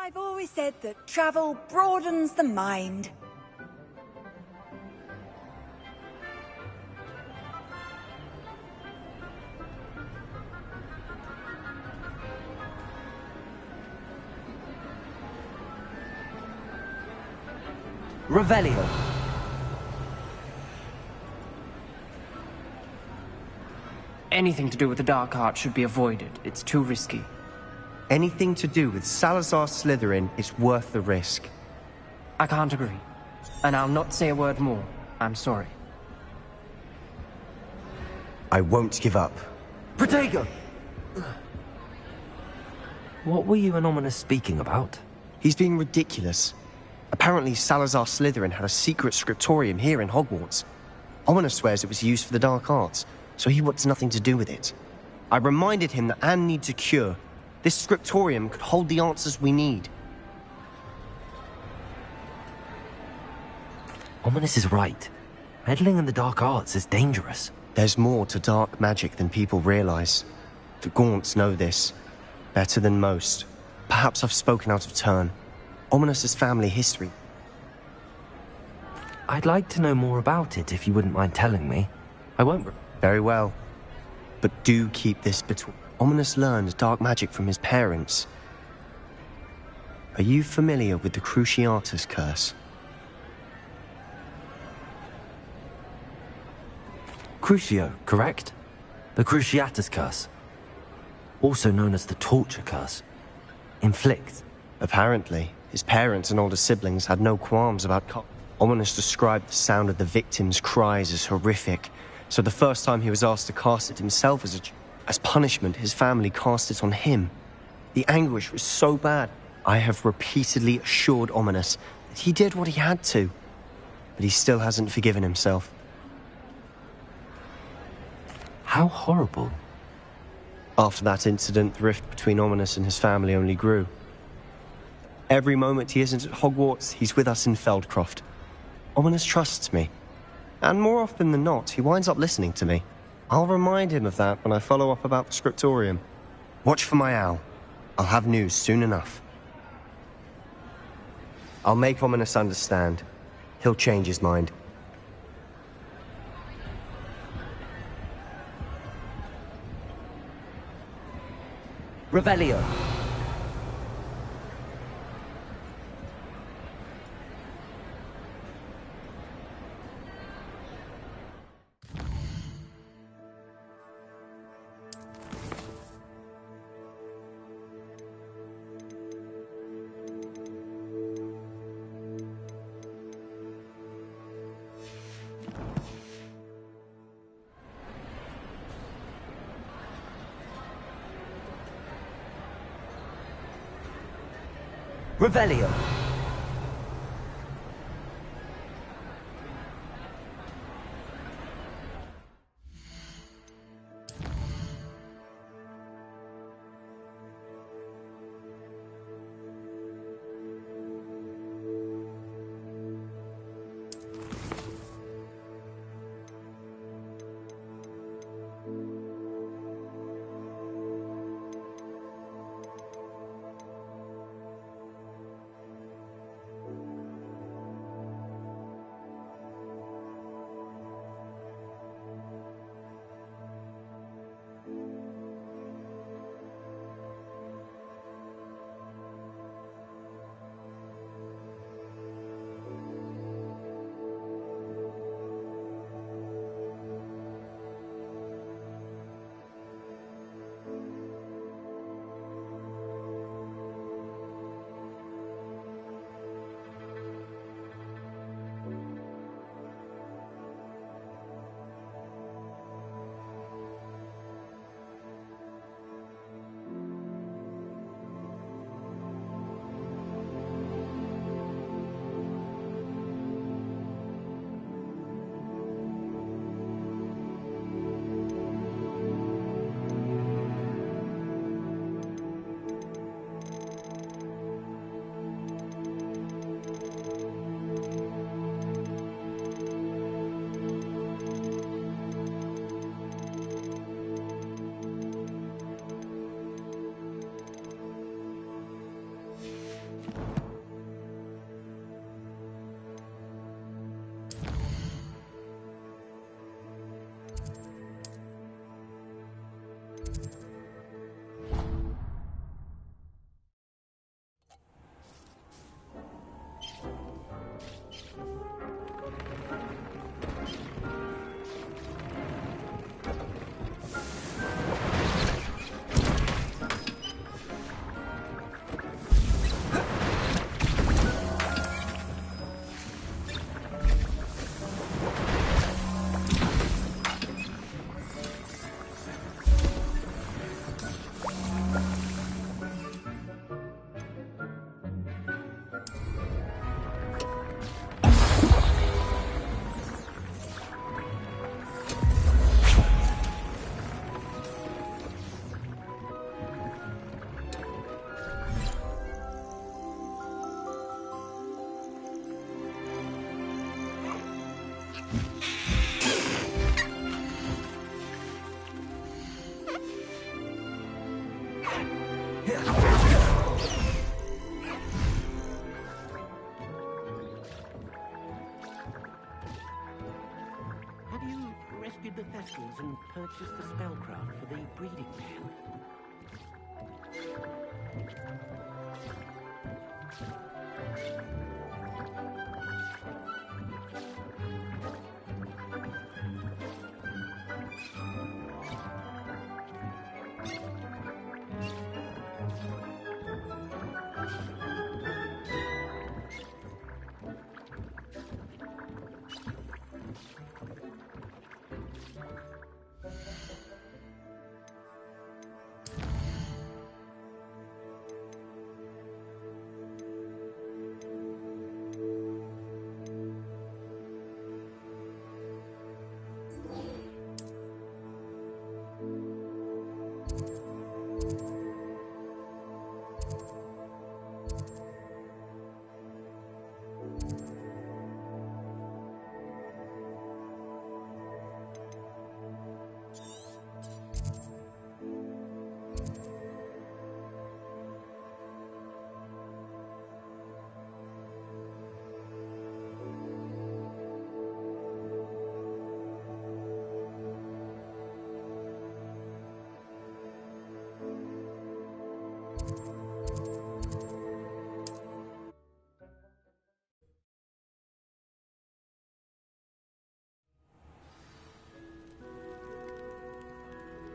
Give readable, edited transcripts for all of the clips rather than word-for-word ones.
I've always said that travel broadens the mind. Revelio. Anything to do with the dark art should be avoided. It's too risky. Anything to do with Salazar Slytherin is worth the risk. I can't agree. And I'll not say a word more. I'm sorry. I won't give up. Protego! What were you and Ominous speaking about? He's being ridiculous. Apparently Salazar Slytherin had a secret scriptorium here in Hogwarts. Ominous swears it was used for the dark arts, so he wants nothing to do with it. I reminded him that Anne needs a cure. This scriptorium could hold the answers we need. Ominous is right. Meddling in the dark arts is dangerous. There's more to dark magic than people realize. The Gaunts know this. Better than most. Perhaps I've spoken out of turn. Ominous's family history. I'd like to know more about it if you wouldn't mind telling me. I won't... Very well. But do keep this between... Ominous learned dark magic from his parents. Are you familiar with the Cruciatus curse? Crucio, correct? The Cruciatus curse. Also known as the torture curse. Inflict. Apparently, his parents and older siblings had no qualms about... Ominous described the sound of the victim's cries as horrific, so the first time he was asked to cast it himself as punishment, his family cast it on him. The anguish was so bad. I have repeatedly assured Ominous that he did what he had to, but he still hasn't forgiven himself. How horrible. After that incident, the rift between Ominous and his family only grew. Every moment he isn't at Hogwarts, he's with us in Feldcroft. Ominous trusts me. And more often than not, he winds up listening to me. I'll remind him of that when I follow up about the scriptorium. Watch for my owl. I'll have news soon enough. I'll make Ominous understand. He'll change his mind. Revelio. Revelio. Have you rescued the vessels and purchased the spellcraft for the breeding mission?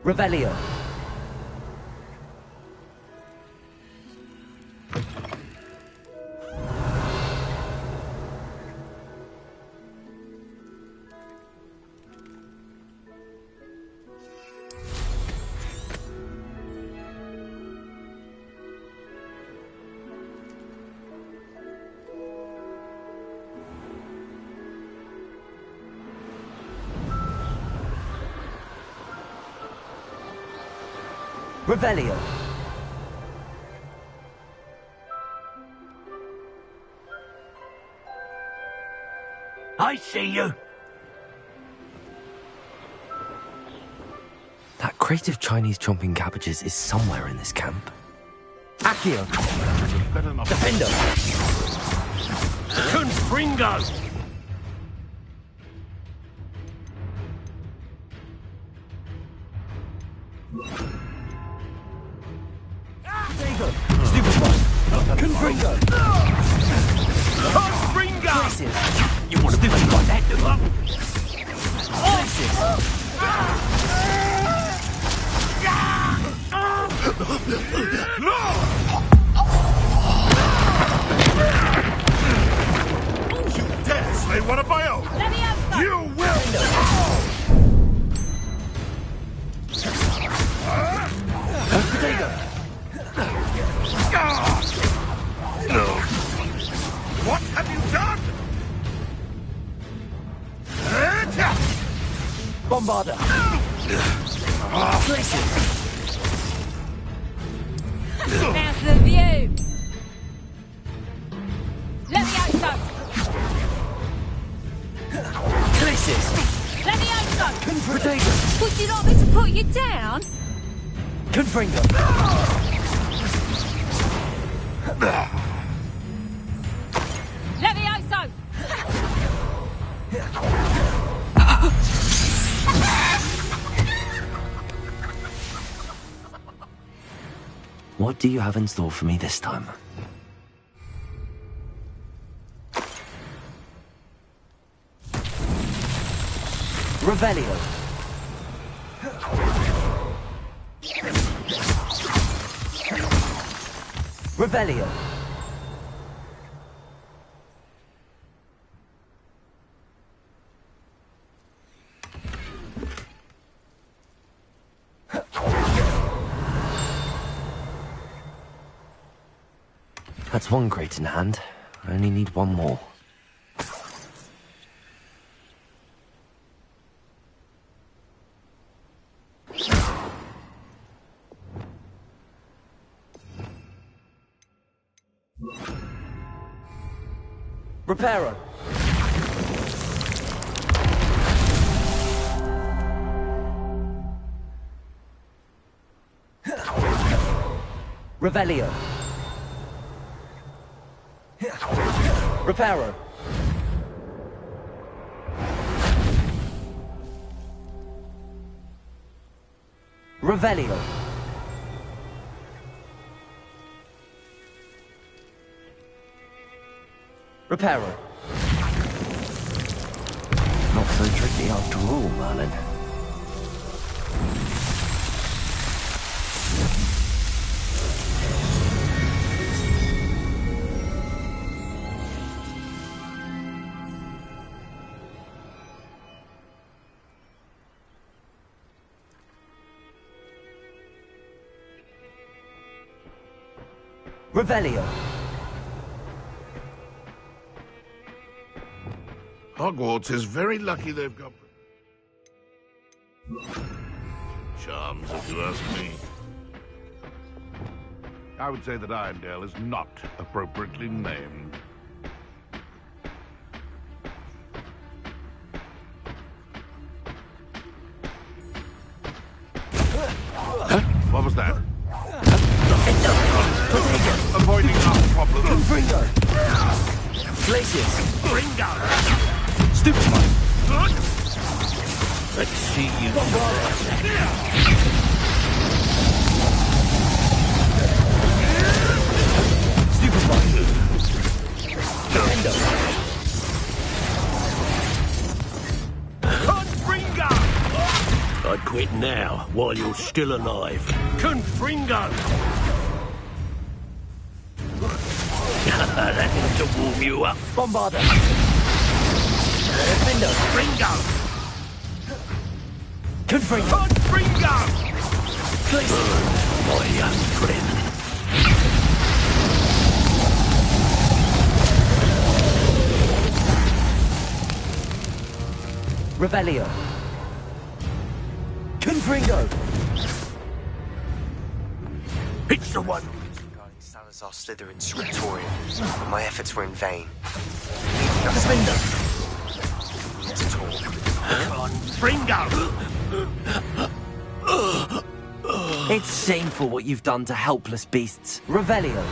Revelio. Revelio. I see you. That crate of Chinese chomping cabbages is somewhere in this camp. Accio. Defender. Confringo. Confringo. You want to do something like that, do you? You dare slay one of my own! You will! What have you done? Bombarder. Places. There's the view. Levioso. Places. Levioso. Potato. Would you like me to put you down? Confringo. Levioso. What do you have in store for me this time? Revelio. Revelio. That's one crate in hand. I only need one more. Reparo. Revelio. Reparo. Revelio. Reparo. Not so tricky after all, Merlin. Revelio. Hogwarts is very lucky they've got charms, if you ask me. I would say that Irondale is not appropriately named. Huh? What was that? Avoiding our problem. Confringo. Glacius. Ringo! Stupefy. Let's see you. Stupefy. Defendo. Confringo! I'd quit now, while you're still alive. Confringo! That is to warm you up. Bombarder. Defendo. Ringo! Confringo. Confringo! Glacius. My young friend. Revelio. Confringo. It's the one. Regarding Salazar Slytherin's scriptorium, but my efforts were in vain. Defender. Not at all. Confringo! It's shameful what you've done to helpless beasts. Revelio.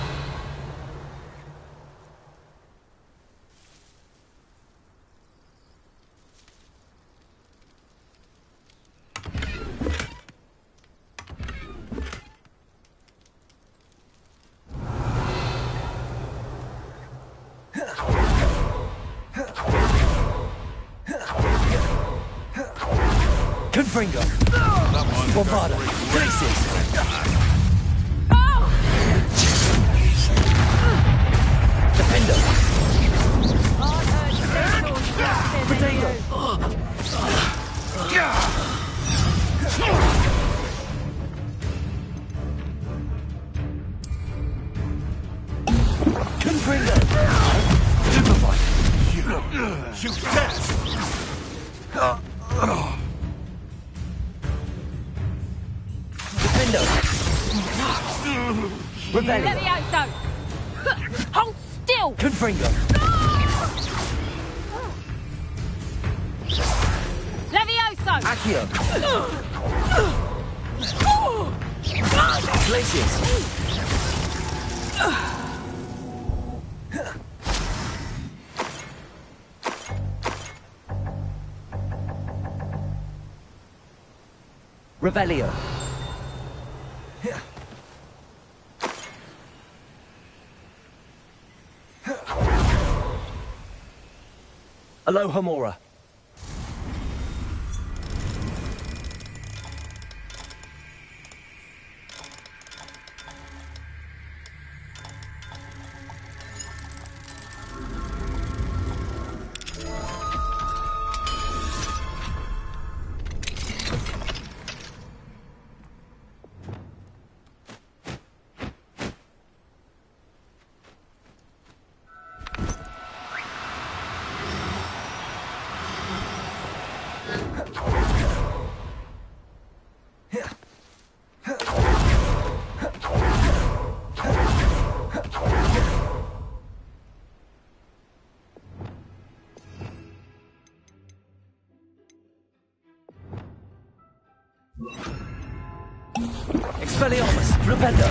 Confringo. Bombarda. Glacius. Defender. Potato. Confringo. Stupefy. You test! Defendo. Revelio. Levioso! Hold still! Confringo. Levioso! Accio. Glacius. Revelio. Alohomora. Expelliarmus. Rependo.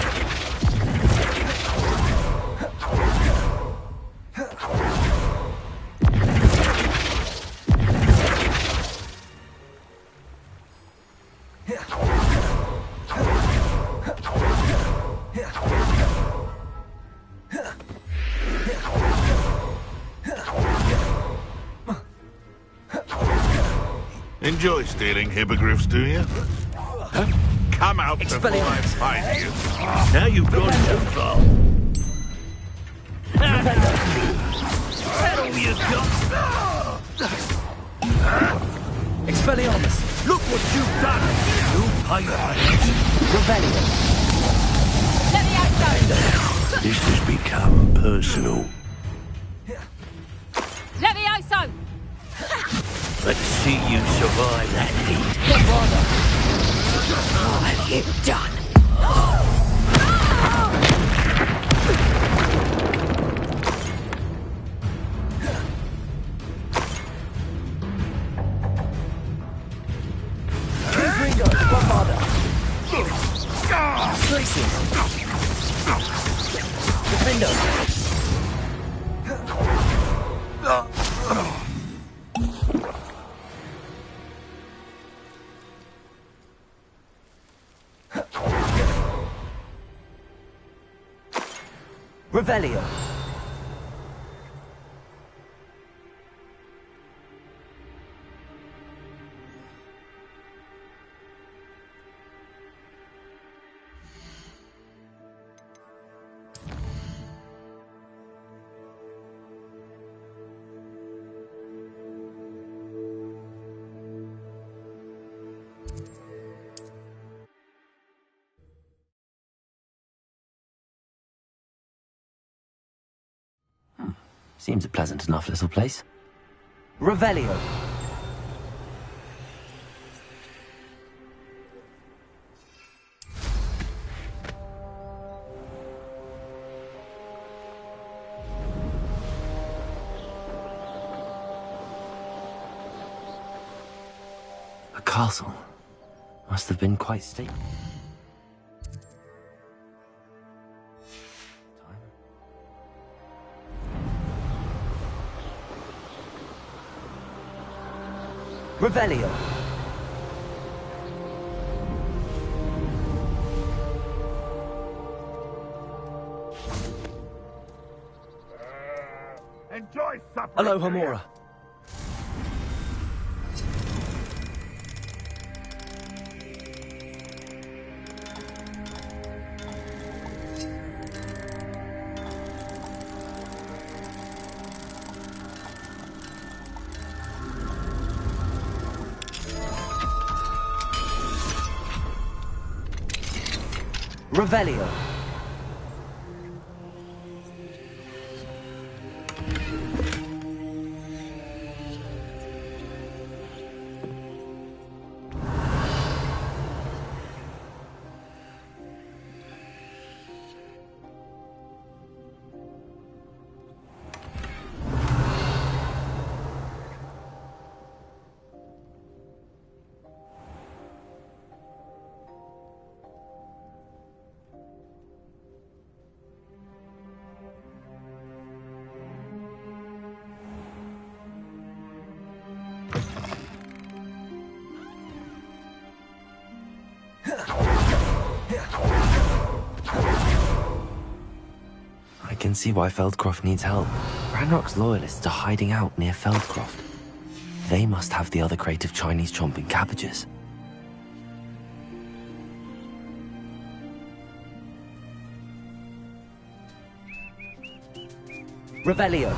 Enjoy stealing hippogriffs, do you? Come out before I find you. Now you've gone too far. That all you got? Expelliarmus! Look what you've done! You pay for it. Revelio! Levioso! This has become personal. Levioso! Let's see you survive that heat. What have you done? Ringo! Bombarda! Places! Defendo! Revelio! Seems a pleasant enough little place. Revelio! A castle. Must have been quite stately. Revelio! Enjoy supper. Hello, Homora. Revelio! I can see why Feldcroft needs help. Ranrock's loyalists are hiding out near Feldcroft. They must have the other crate of Chinese chomping cabbages. Revelio!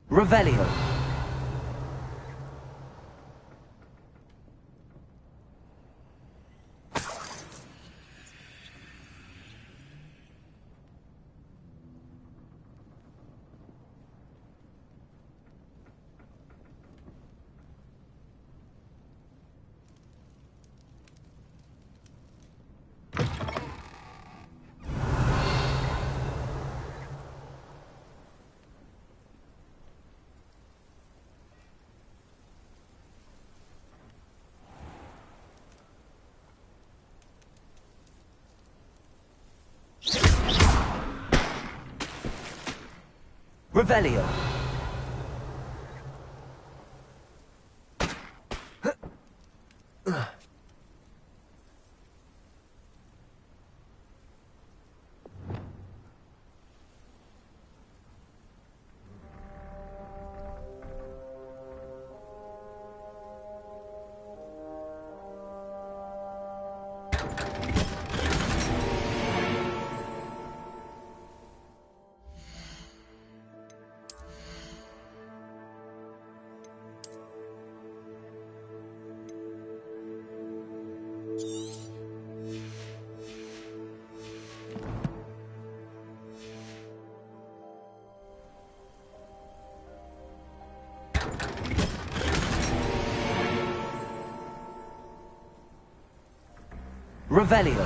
Revelio! Revelio. Revelio.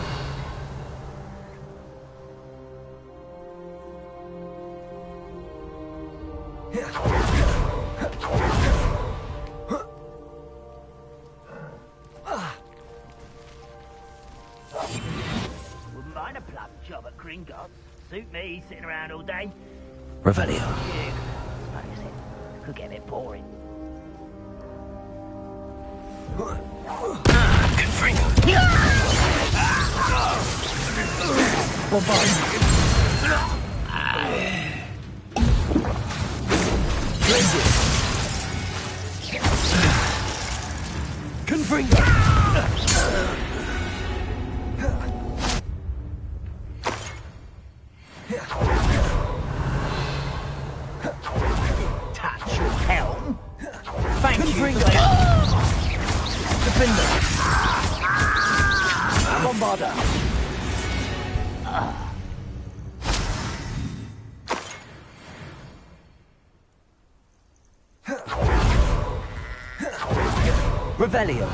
Wouldn't mind a plum job at Gringotts. Suit me, sitting around all day. Revelio. Yeah, suppose it could get a bit boring. Touch your helm. Thank you. Defender. Bombarder. Revelio.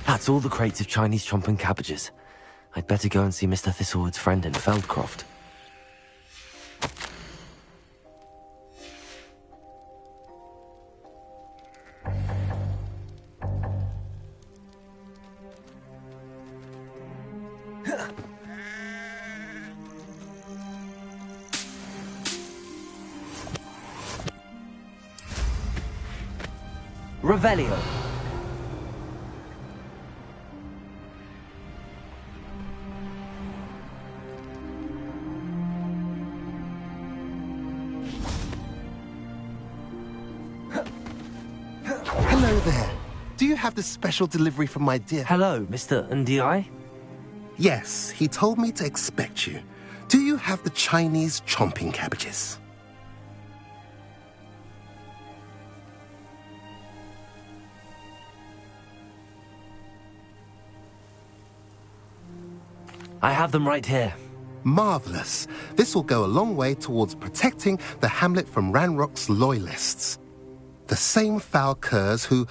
That's all the crates of Chinese chomping cabbages. I'd better go and see Mr. Thistlewood's friend in Feldcroft. Revelio. Hello there. Do you have the special delivery from my dear... Hello, Mr. Ndi? Yes, he told me to expect you. Do you have the Chinese chomping cabbages? I have them right here. Marvelous. This will go a long way towards protecting the hamlet from Ranrock's loyalists. The same foul curs who,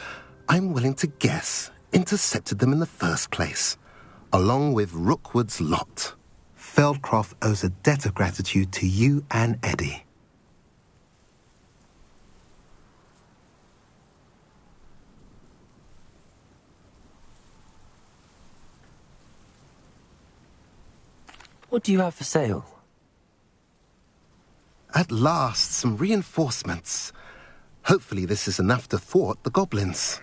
I'm willing to guess, intercepted them in the first place, along with Rookwood's lot. Feldcroft owes a debt of gratitude to you and Eddie. What do you have for sale? At last, some reinforcements. Hopefully this is enough to thwart the goblins.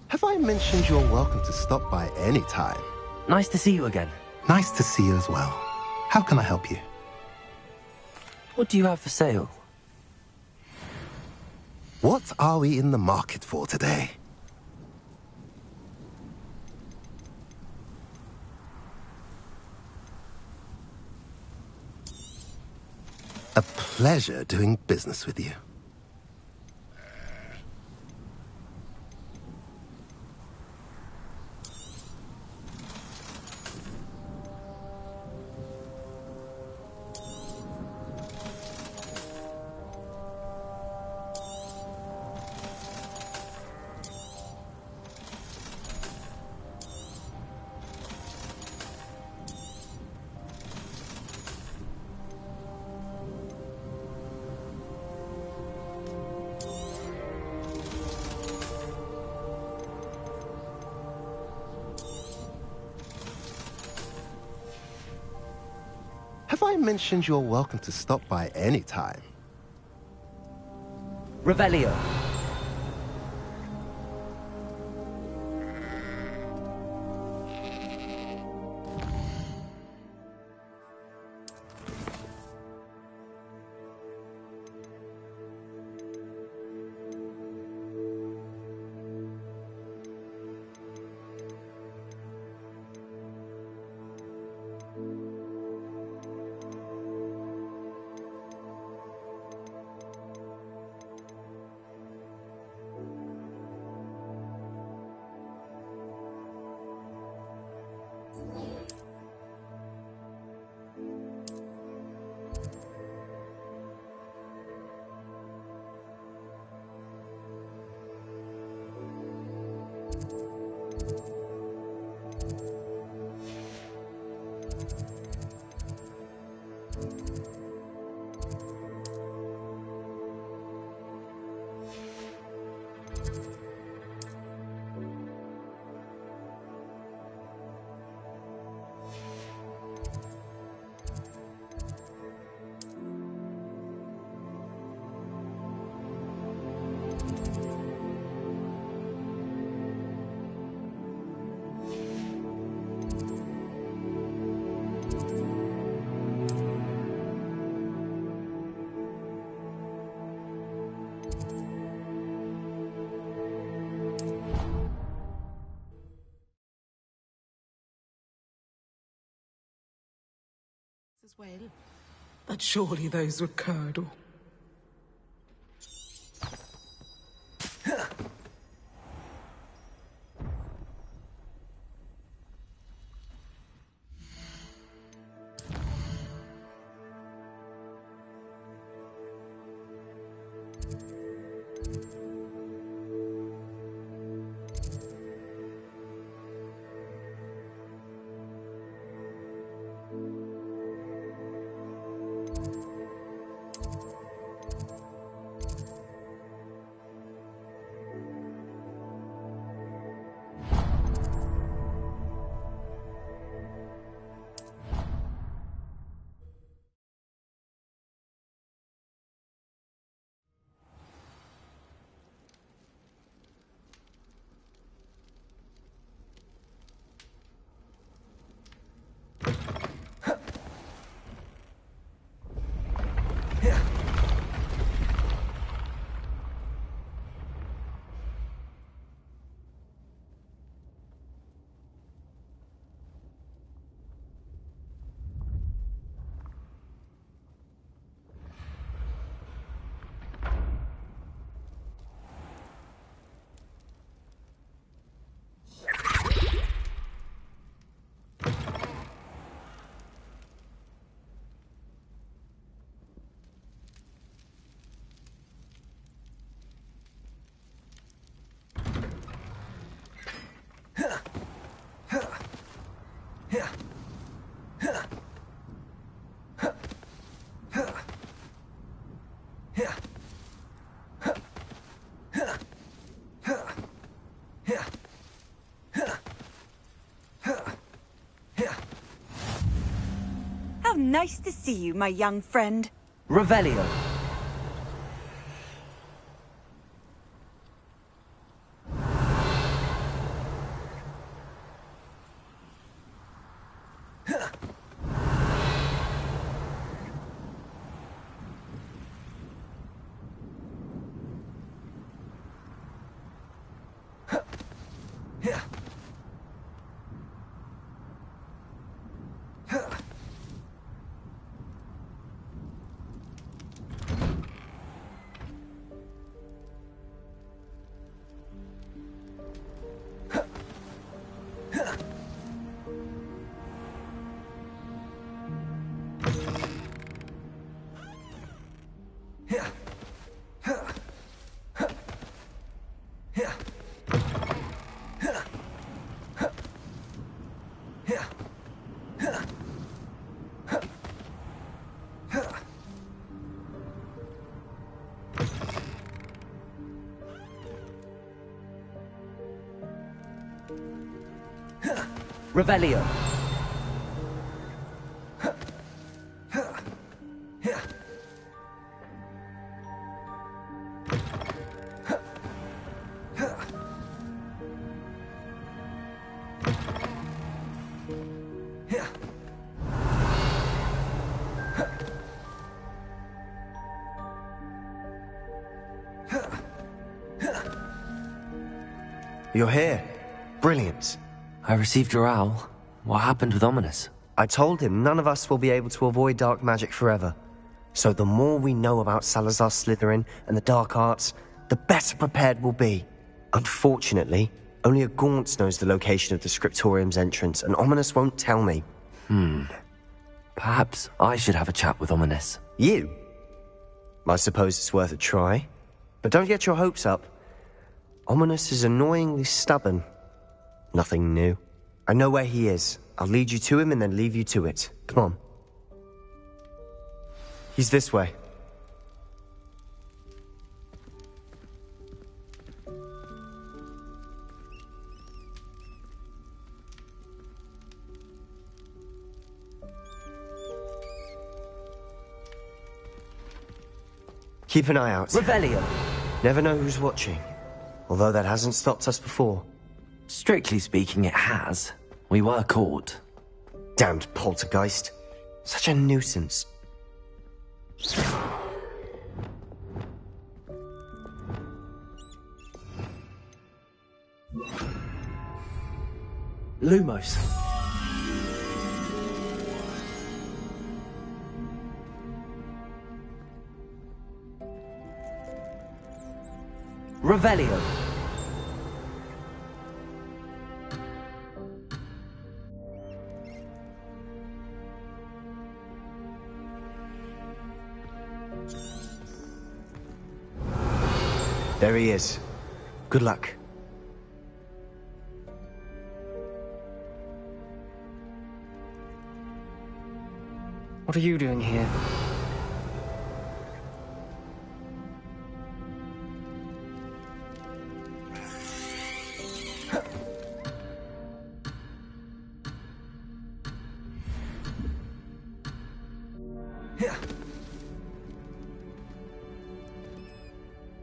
Have I mentioned you're welcome to stop by any time? Nice to see you again. Nice to see you as well. How can I help you? What do you have for sale? What are we in the market for today? A pleasure doing business with you. Have I mentioned you're welcome to stop by any time? Revelio. As well, but surely those would curdle. How nice to see you, my young friend. Revelio. Revelio. You're here. Brilliant. I received your owl. What happened with Ominous? I told him none of us will be able to avoid dark magic forever. So the more we know about Salazar Slytherin and the dark arts, the better prepared we'll be. Unfortunately, only a Gaunt knows the location of the Scriptorium's entrance, and Ominous won't tell me. Perhaps I should have a chat with Ominous. You? I suppose it's worth a try. But don't get your hopes up. Ominous is annoyingly stubborn. Nothing new. I know where he is. I'll lead you to him and then leave you to it. Come on. He's this way. Keep an eye out. Revelio. Never know who's watching. Although that hasn't stopped us before. Strictly speaking, it has. We were caught. Damned poltergeist. Such a nuisance. Lumos. Revelio. There he is. Good luck. What are you doing here?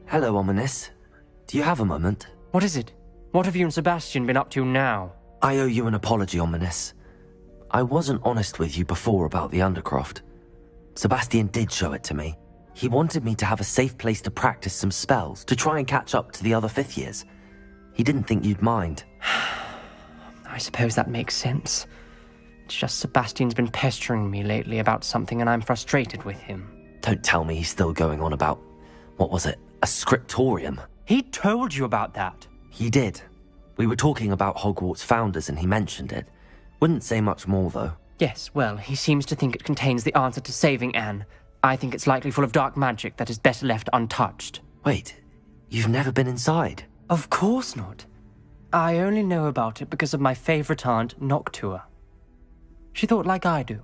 Hello, Ominous. Do you have a moment? What is it? What have you and Sebastian been up to now? I owe you an apology, Ominous. I wasn't honest with you before about the Undercroft. Sebastian did show it to me. He wanted me to have a safe place to practice some spells, to try and catch up to the other fifth years. He didn't think you'd mind. I suppose that makes sense. It's just Sebastian's been pestering me lately about something and I'm frustrated with him. Don't tell me he's still going on about, what was it, a scriptorium? He told you about that. He did. We were talking about Hogwarts founders and he mentioned it. Wouldn't say much more, though. Yes, well, he seems to think it contains the answer to saving Anne. I think it's likely full of dark magic that is better left untouched. Wait, you've never been inside? Of course not. I only know about it because of my favourite aunt, Noctua. She thought like I do.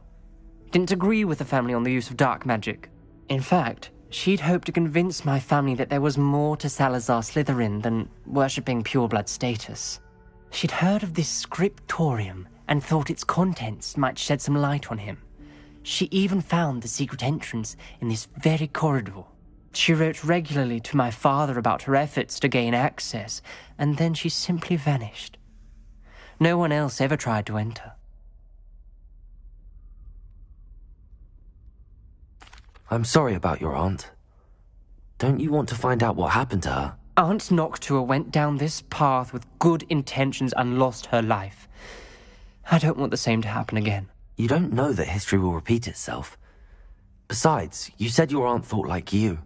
Didn't agree with the family on the use of dark magic. In fact, she'd hoped to convince my family that there was more to Salazar Slytherin than worshipping pureblood status. She'd heard of this scriptorium and thought its contents might shed some light on him. She even found the secret entrance in this very corridor. She wrote regularly to my father about her efforts to gain access, and then she simply vanished. No one else ever tried to enter. I'm sorry about your aunt. Don't you want to find out what happened to her? Aunt Noctua went down this path with good intentions and lost her life. I don't want the same to happen again. You don't know that history will repeat itself. Besides, you said your aunt thought like you.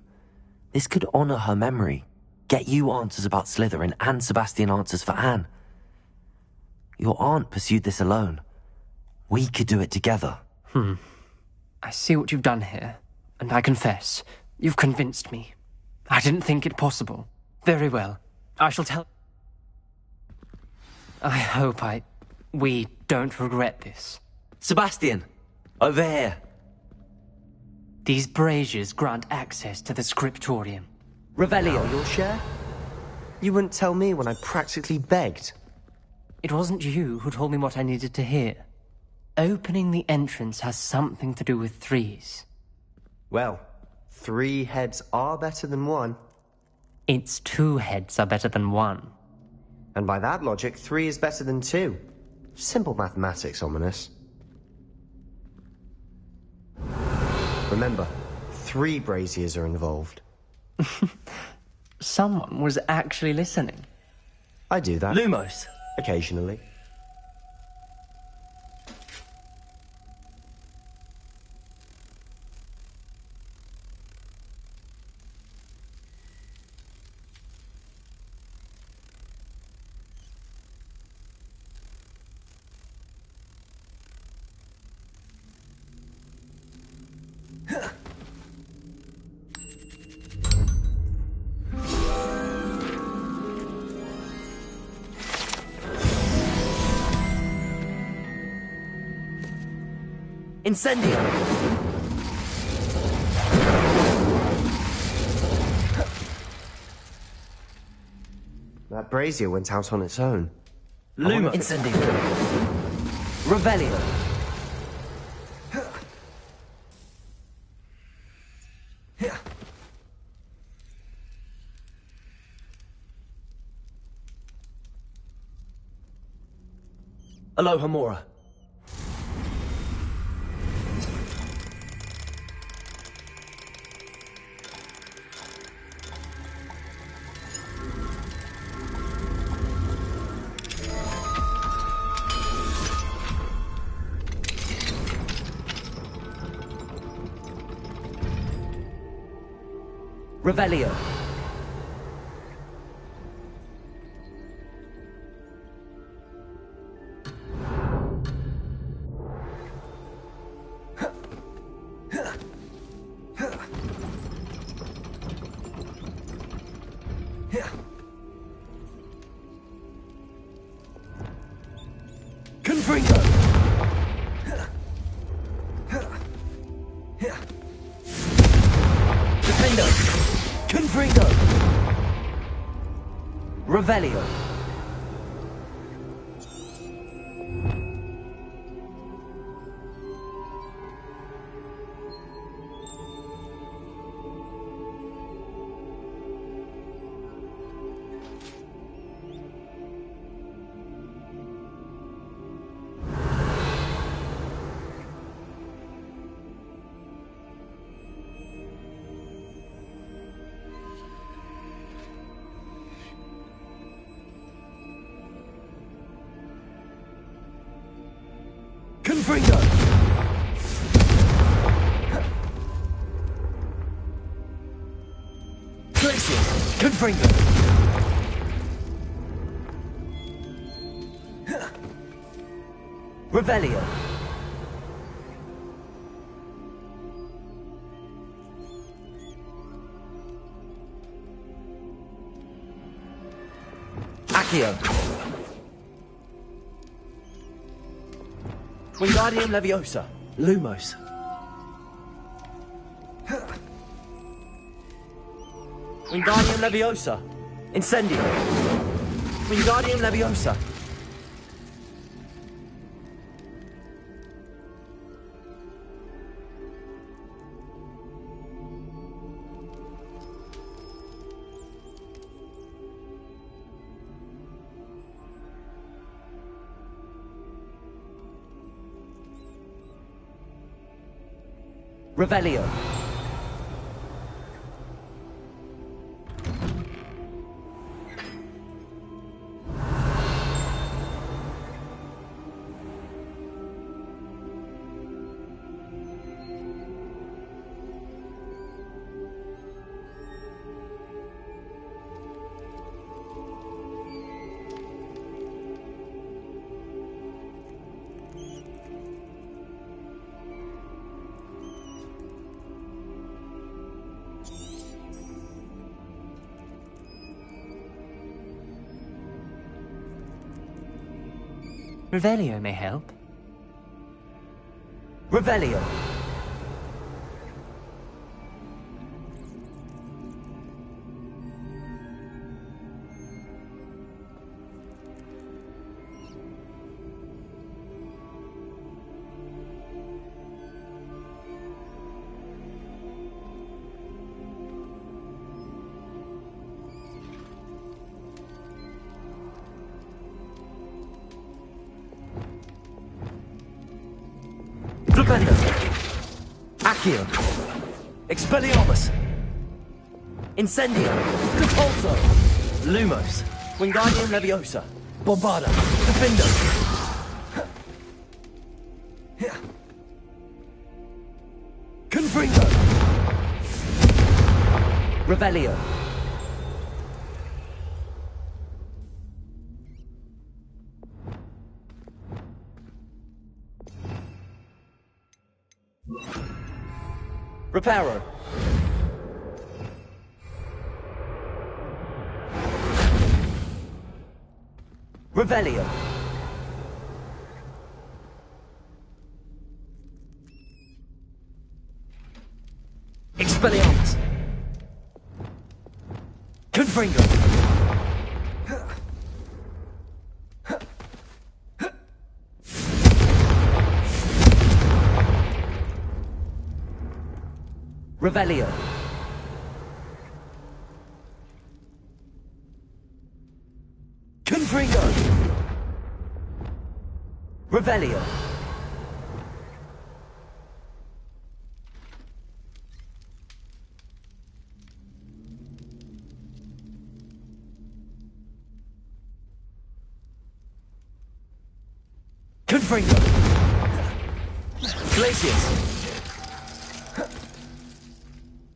This could honor her memory, get you answers about Slytherin and Sebastian answers for Anne. Your aunt pursued this alone. We could do it together. I see what you've done here, and I confess, you've convinced me. I didn't think it possible. Very well. I shall tell... I hope we don't regret this. Sebastian! Over here! These braziers grant access to the scriptorium. Revelio, your share? You wouldn't tell me when I practically begged. It wasn't you who told me what I needed to hear. Opening the entrance has something to do with threes. Well, 3 heads are better than 1. Its 2 heads are better than 1. And by that logic, 3 is better than 2. Simple mathematics, Ominous. Remember, 3 braziers are involved. Someone was actually listening. I do that. Lumos. Occasionally. Incendio! That brazier went out on its own. Luma! Incendio! Revelio! Aloha Mora. Revelio. Confringo. Defendo. Confringo. Revelio. Confringo! Glacius! Confringo! Revelio! Accio! Wingardium Leviosa. Lumos. Wingardium Leviosa. Incendio. Wingardium Leviosa. Revelio. Revelio may help. Revelio. Flipendo. Accio. Expelliarmus. Incendio. Compulso. Lumos. Wingardium Leviosa. Bombarda. Defendo. Confringo. Revelio. Reparo. Revelio. Expelliarmus. Confringo. Revelio. Confringo. Revelio. Confringo. Glacius.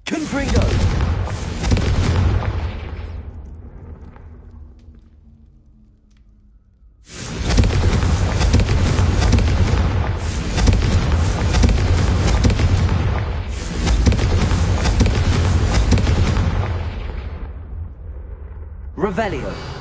Confringo. Revelio.